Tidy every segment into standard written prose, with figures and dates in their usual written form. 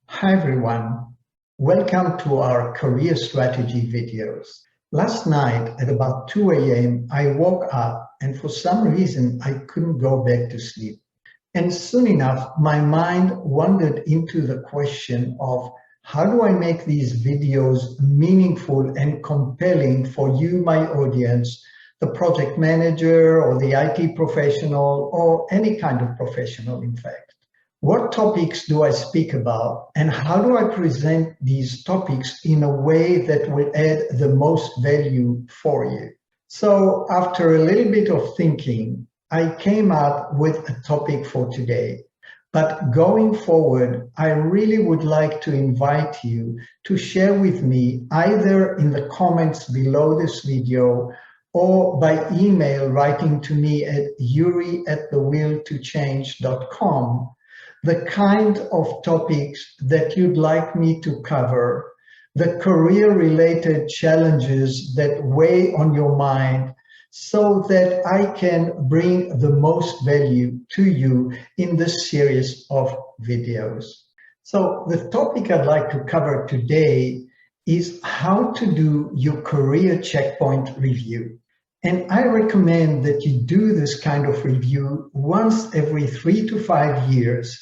Hi everyone, welcome to our career strategy videos. Last night at about 2 a.m. I woke up and for some reason I couldn't go back to sleep. And soon enough my mind wandered into the question of how do I make these videos meaningful and compelling for you, my audience, the project manager or the IT professional or any kind of professional in fact. What topics do I speak about and how do I present these topics in a way that will add the most value for you? So after a little bit of thinking, I came up with a topic for today. But going forward, I really would like to invite you to share with me either in the comments below this video or by email writing to me at yuri@thewilltochange.com the kind of topics that you'd like me to cover, the career-related challenges that weigh on your mind, so that I can bring the most value to you in this series of videos. So the topic I'd like to cover today is how to do your career checkpoint review. And I recommend that you do this kind of review once every 3 to 5 years,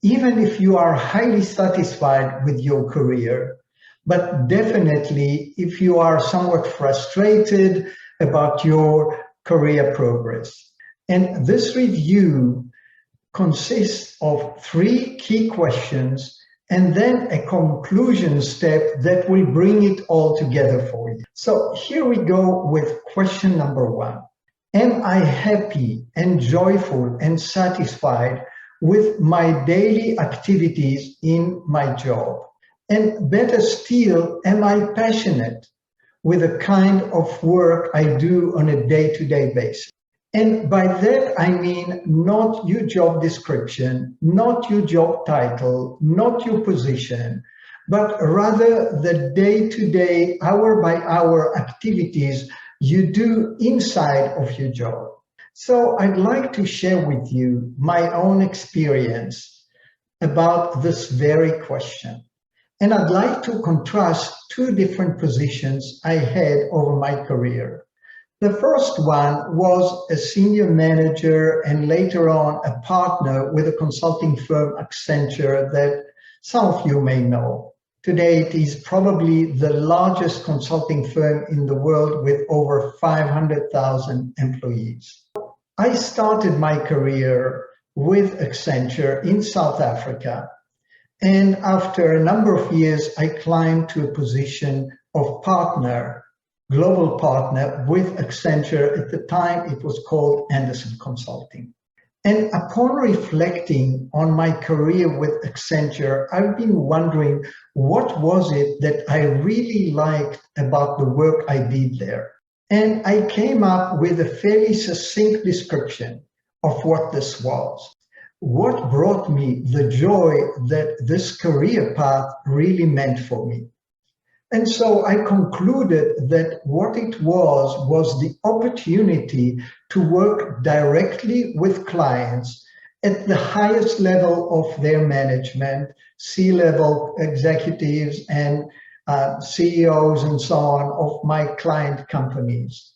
even if you are highly satisfied with your career, but definitely if you are somewhat frustrated about your career progress. And this review consists of 3 key questions and then a conclusion step that will bring it all together for you. So here we go with question number 1. Am I happy and joyful and satisfied with my daily activities in my job? And better still, am I passionate with the kind of work I do on a day-to-day basis? And by that, I mean not your job description, not your job title, not your position, but rather the day-to-day, hour-by-hour activities you do inside of your job. So I'd like to share with you my own experience about this very question. And I'd like to contrast 2 different positions I had over my career. The first one was a senior manager and later on a partner with a consulting firm, Accenture, that some of you may know. Today it is probably the largest consulting firm in the world with over 500,000 employees. I started my career with Accenture in South Africa, and after a number of years, I climbed to a position of partner, global partner with Accenture. At the time, it was called Andersen Consulting. And upon reflecting on my career with Accenture, I've been wondering what was it that I really liked about the work I did there. And I came up with a fairly succinct description of what this was. What brought me the joy that this career path really meant for me. And so I concluded that what it was the opportunity to work directly with clients at the highest level of their management, C-level executives and CEOs and so on of my client companies.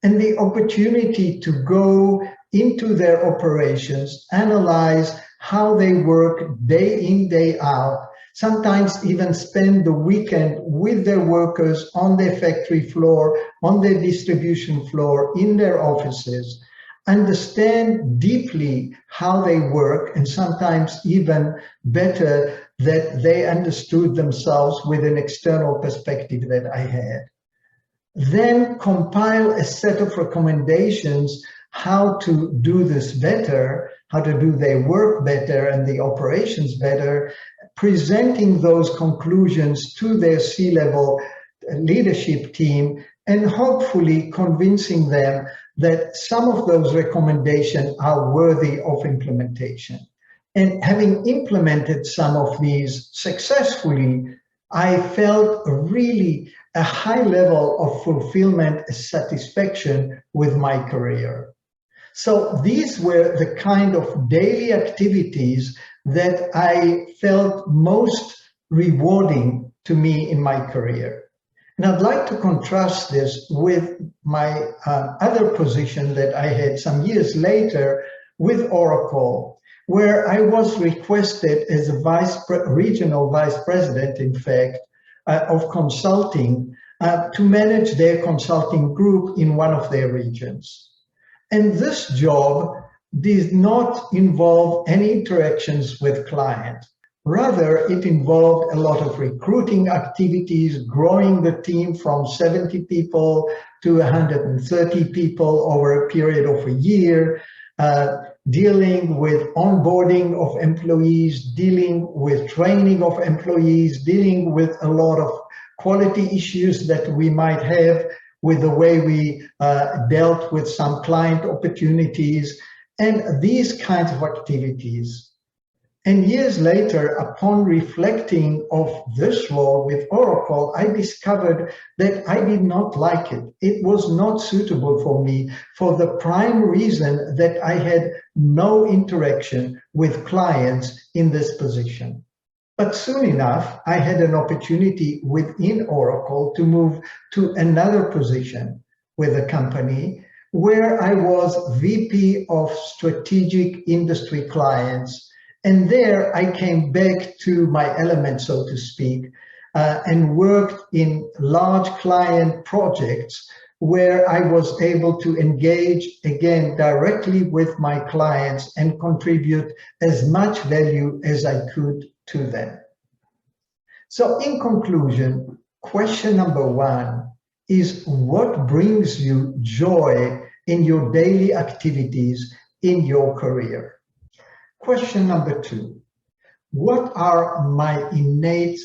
And the opportunity to go into their operations, analyze how they work day in, day out, sometimes even spend the weekend with their workers on their factory floor, on their distribution floor, in their offices, understand deeply how they work, and sometimes even better that they understood themselves with an external perspective that I had. Then compile a set of recommendations how to do this better, how to do their work better and the operations better, presenting those conclusions to their C-level leadership team, and hopefully convincing them that some of those recommendations are worthy of implementation. And having implemented some of these successfully, I felt really a high level of fulfillment and satisfaction with my career. So these were the kind of daily activities that I felt most rewarding to me in my career. And I'd like to contrast this with my other position that I had some years later with Oracle, where I was requested as a regional vice president, in fact, of consulting to manage their consulting group in one of their regions. And this job did not involve any interactions with clients. Rather, it involved a lot of recruiting activities, growing the team from 70 people to 130 people over a period of a year, dealing with onboarding of employees, dealing with training of employees, dealing with a lot of quality issues that we might have with the way we dealt with some client opportunities, and these kinds of activities. And years later, upon reflecting of this role with Oracle, I discovered that I did not like it. It was not suitable for me for the prime reason that I had no interaction with clients in this position. But soon enough, I had an opportunity within Oracle to move to another position with the company where I was VP of Strategic Industry Clients. And there I came back to my element, so to speak, and worked in large client projects where I was able to engage again directly with my clients and contribute as much value as I could to them. So in conclusion, question number one is, what brings you joy in your daily activities in your career? Question number two, what are my innate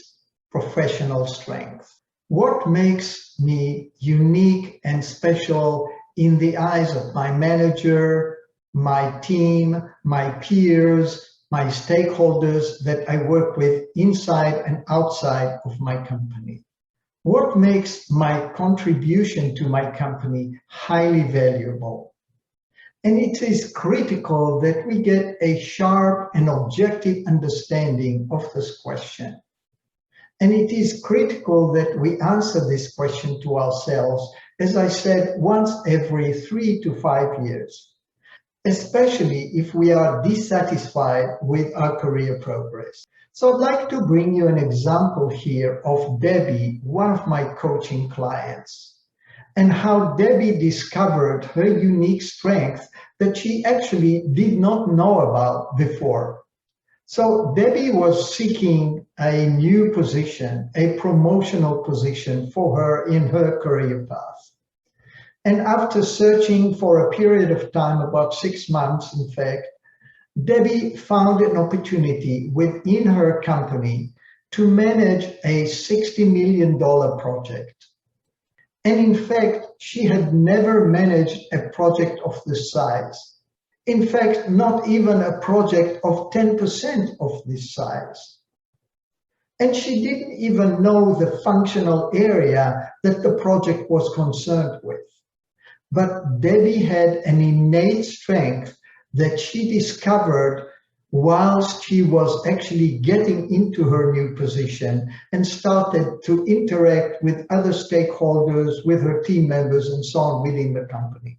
professional strengths? What makes me unique and special in the eyes of my manager, my team, my peers, my stakeholders that I work with inside and outside of my company? What makes my contribution to my company highly valuable? And it is critical that we get a sharp and objective understanding of this question. And it is critical that we answer this question to ourselves, as I said, once every 3 to 5 years, especially if we are dissatisfied with our career progress. So I'd like to bring you an example here of Debbie, one of my coaching clients, and how Debbie discovered her unique strength that she actually did not know about before. So Debbie was seeking a new position, a promotional position for her in her career path. And after searching for a period of time, about 6 months in fact, Debbie found an opportunity within her company to manage a $60 million project. And in fact, she had never managed a project of this size. In fact, not even a project of 10% of this size. And she didn't even know the functional area that the project was concerned with. But Debbie had an innate strength that she discovered whilst she was actually getting into her new position and started to interact with other stakeholders, with her team members and so on within the company.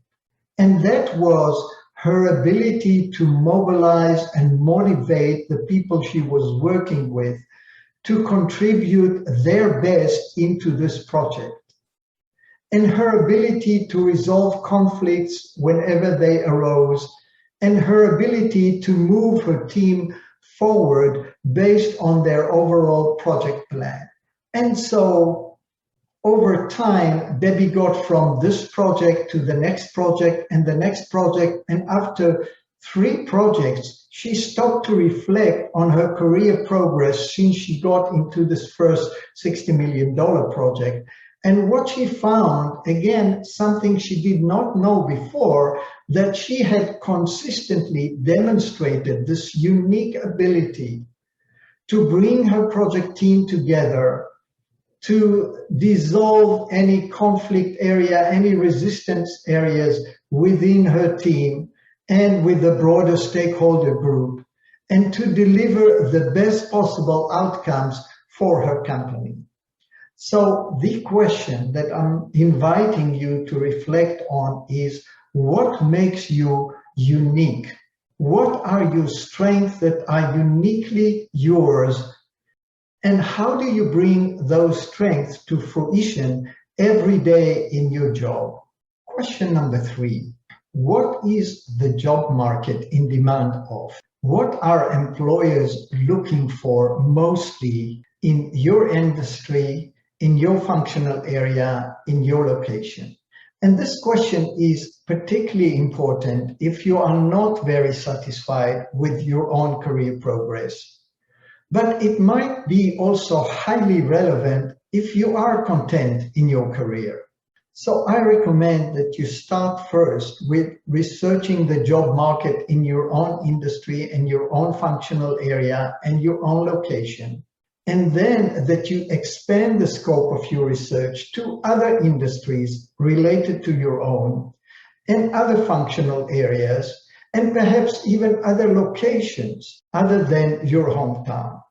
And that was her ability to mobilize and motivate the people she was working with to contribute their best into this project. And her ability to resolve conflicts whenever they arose, and her ability to move her team forward based on their overall project plan. And so over time, Debbie got from this project to the next project and the next project. And after 3 projects, she stopped to reflect on her career progress since she got into this first $60 million project. And what she found, again, something she did not know before, that she had consistently demonstrated this unique ability to bring her project team together, to dissolve any conflict area, any resistance areas within her team and with the broader stakeholder group, and to deliver the best possible outcomes for her company. So the question that I'm inviting you to reflect on is, what makes you unique? What are your strengths that are uniquely yours? And how do you bring those strengths to fruition every day in your job? Question number 3, what is the job market in demand of? What are employers looking for mostly in your industry, in your functional area, in your location? And this question is particularly important if you are not very satisfied with your own career progress. But it might be also highly relevant if you are content in your career. So I recommend that you start first with researching the job market in your own industry and your own functional area and your own location. And then that you expand the scope of your research to other industries related to your own and other functional areas, and perhaps even other locations other than your hometown.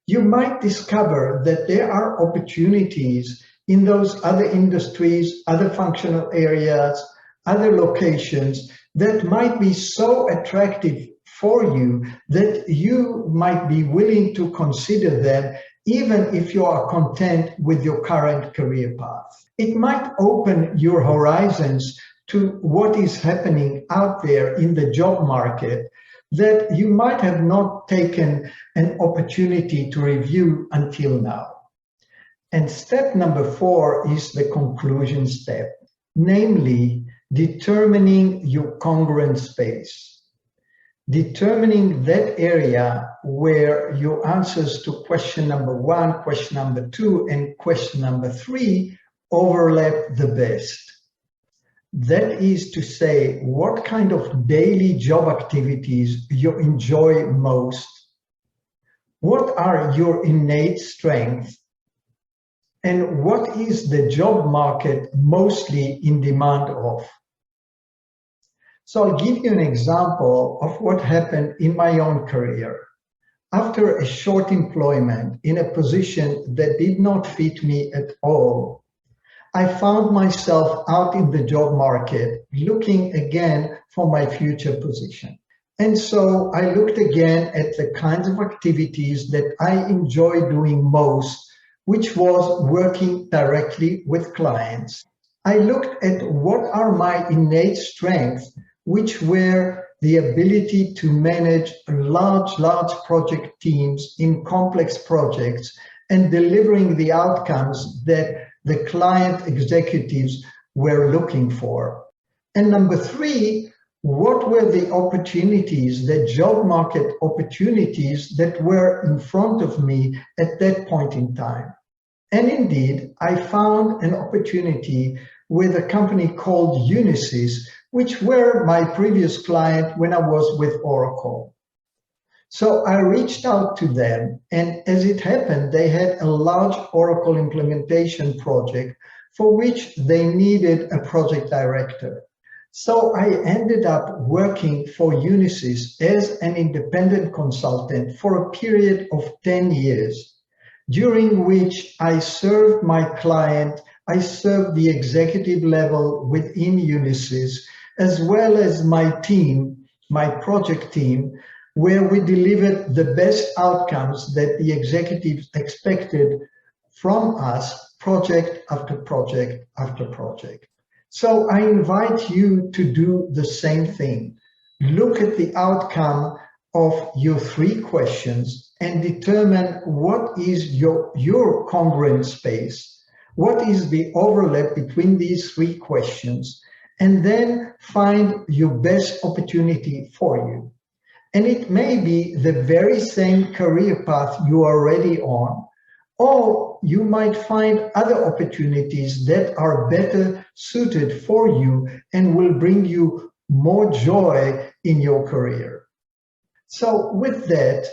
You might discover that there are opportunities in those other industries, other functional areas, other locations that might be so attractive for you that you might be willing to consider them even if you are content with your current career path. It might open your horizons to what is happening out there in the job market that you might have not taken an opportunity to review until now. And step number 4 is the conclusion step, namely determining your congruent space. Determining that area where your answers to question number 1, question number 2, and question number 3 overlap the best. That is to say, what kind of daily job activities you enjoy most? What are your innate strengths? And what is the job market mostly in demand of? So I'll give you an example of what happened in my own career. After a short employment in a position that did not fit me at all, I found myself out in the job market looking again for my future position. And so I looked again at the kinds of activities that I enjoy doing most, which was working directly with clients. I looked at what are my innate strengths, which were the ability to manage large project teams in complex projects and delivering the outcomes that the client executives were looking for. And number 3, what were the opportunities, the job market opportunities that were in front of me at that point in time? And indeed, I found an opportunity with a company called Unisys, which were my previous client when I was with Oracle. So I reached out to them, and as it happened, they had a large Oracle implementation project for which they needed a project director. So I ended up working for Unisys as an independent consultant for a period of 10 years, during which I served my client, I served the executive level within Unisys, as well as my team, my project team, where we delivered the best outcomes that the executives expected from us, project after project after project. So I invite you to do the same thing. Look at the outcome of your 3 questions and determine what is your congruent space. What is the overlap between these 3 questions? And then find your best opportunity for you. And it may be the very same career path you are already on, or you might find other opportunities that are better suited for you and will bring you more joy in your career. So with that,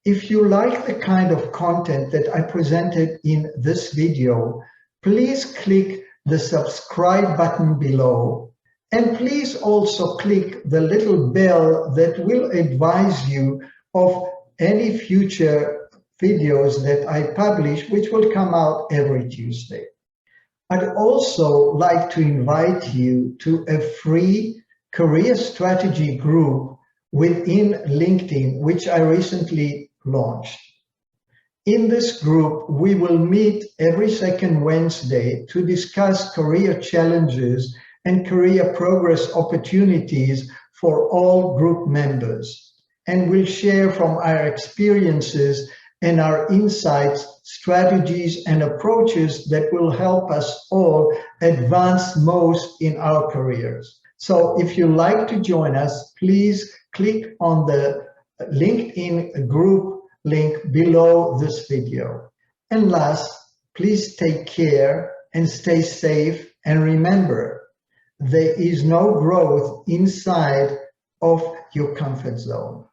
if you like the kind of content that I presented in this video, please click the subscribe button below, and please also click the little bell that will advise you of any future videos that I publish, which will come out every Tuesday. I'd also like to invite you to a free career strategy group within LinkedIn, which I recently launched. In this group, we will meet every second Wednesday to discuss career challenges and career progress opportunities for all group members. And we'll share from our experiences and our insights, strategies, and approaches that will help us all advance most in our careers. So if you'd like to join us, please click on the LinkedIn group link below this video. And last, please take care and stay safe. And remember, there is no growth inside of your comfort zone.